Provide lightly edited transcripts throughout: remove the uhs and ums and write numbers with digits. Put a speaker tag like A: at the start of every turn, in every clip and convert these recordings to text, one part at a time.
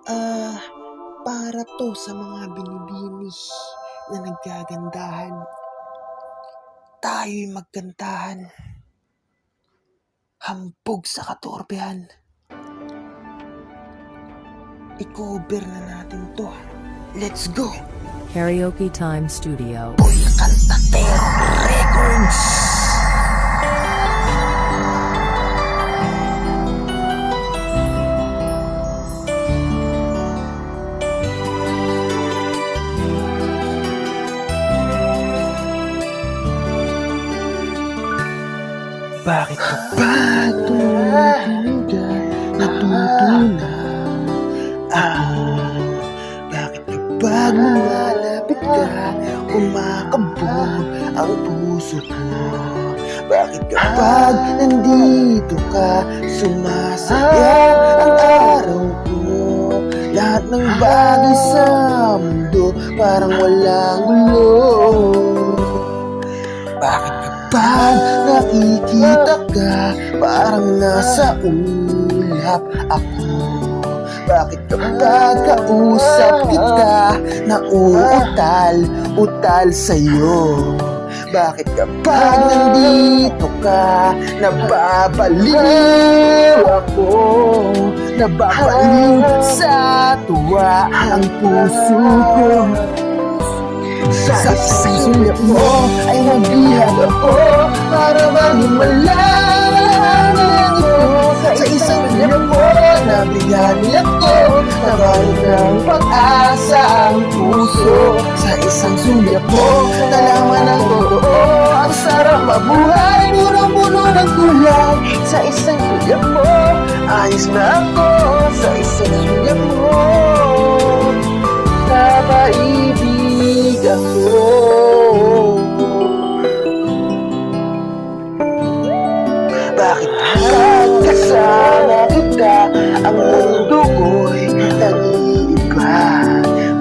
A: Ah, para 'to sa mga binibini na naggagandahan. Tayo'y magkantahan, hambog sa katorbehan. I-cover na natin 'to. Let's go!
B: Karaoke Time Studio.
A: Boy Cantatero Records! Bakit ka ba tumutunog, natutunaw ako? Bakit kapag lumalapit ka, kumakabog ang puso ko? Bakit kapag nandito ka, sumasaya ang araw ko? Lahat ng bagay sa mundo parang walang gulo. Bakit kapag nakikita ka, parang nasa ulap ako? Bakit kapag kausap kita, nauutal-utal sa'yo? Bakit kapag nandito ka, nababaliw ako? Nababaliw sa tuwa ang puso ko. Sa isang sulat mo ay nabihag ako, para bang himalang ito. Sa isang sulat mo, nabigyan ako, nabalot ng pag-asa ang puso. Sa isang sulat mo, nalaman ng totoo, ang sarap mabuhay, punong-puno ng kulay. Sa isang sulat mo, ayos na ako. Sa isang sulat mo, napaibig ako. Bakit kapag kasama kita, ang mundo ko'y nag-iiba?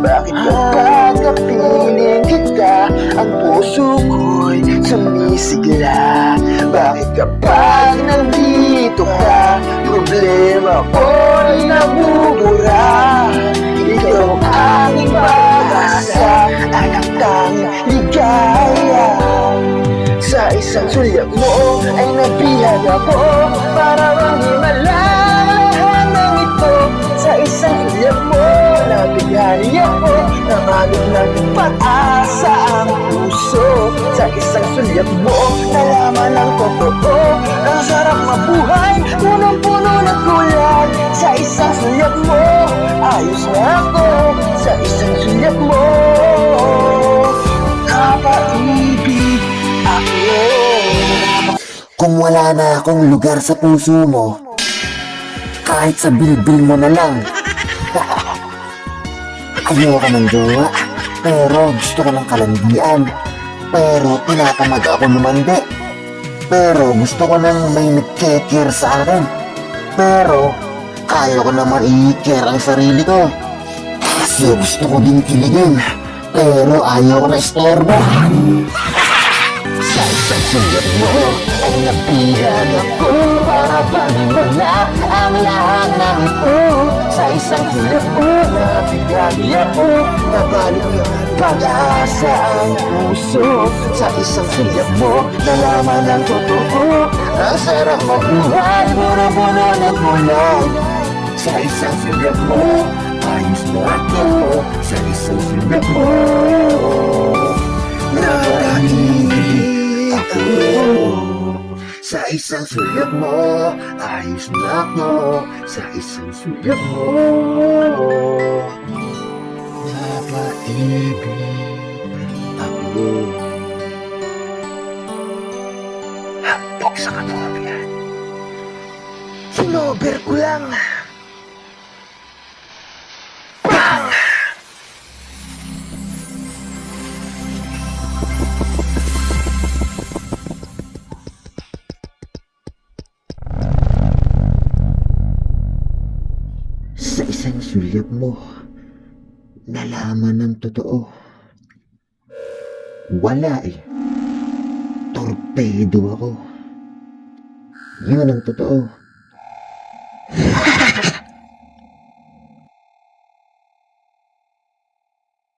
A: Bakit kapag kapiling kita, ang puso ko'y sumisigla? Bakit kapag nandito ka, problema ko'y nabubura? Ikaw ang aking pag-asa at ang tanging ligaya. Sa isang sulyap mo ay nabihag ako, para bang himalahan ng ito. Sa isang sulyap mo, nabighani ako, nabalot ng pag-asa ang puso. Sa isang sulyap mo, nalaman ng totoo, ang sarap mabuhay, punong-puno ng kulay. Sa isang sulyap mo, ayos na ako. Sa isang sulyap mo, napaibig ako.
C: Kung wala na akong lugar sa puso mo, kahit sa bilbil mo na lang. Ayoko ng jowa, pero gusto ko ng kalandian. Pero tinatamad ako lumandi. Pero gusto ko ng may nagkekir sa akin. Pero kaya ko naman i-care ang sarili ko. Kasi gusto ko din kiligin, pero ayaw ko na istorbo. Sa isang sulat mo ay nabihag ako, para bang wala ang lahat ng ito. Sa isang sulat mo, nabigani ako, nabalot ng pag-asa ang puso. Sa isang sulat mo, nalaman ng totoo, ang sarap mabuhay, puno-puno ng kulay. Sa isang sulat mo, ayos na ako. Sa isang sulat mo, napaibig ako. Sa isang sulat mo, ayos na ako. Sa isang sulat mo, napaibig ako.
A: Hapok sa katorbehan. Sinober ko lang. Bang!
C: Sa isang sulyap mo, nalaman ng totoo. Wala eh. Torpedo ako. Yun ang totoo.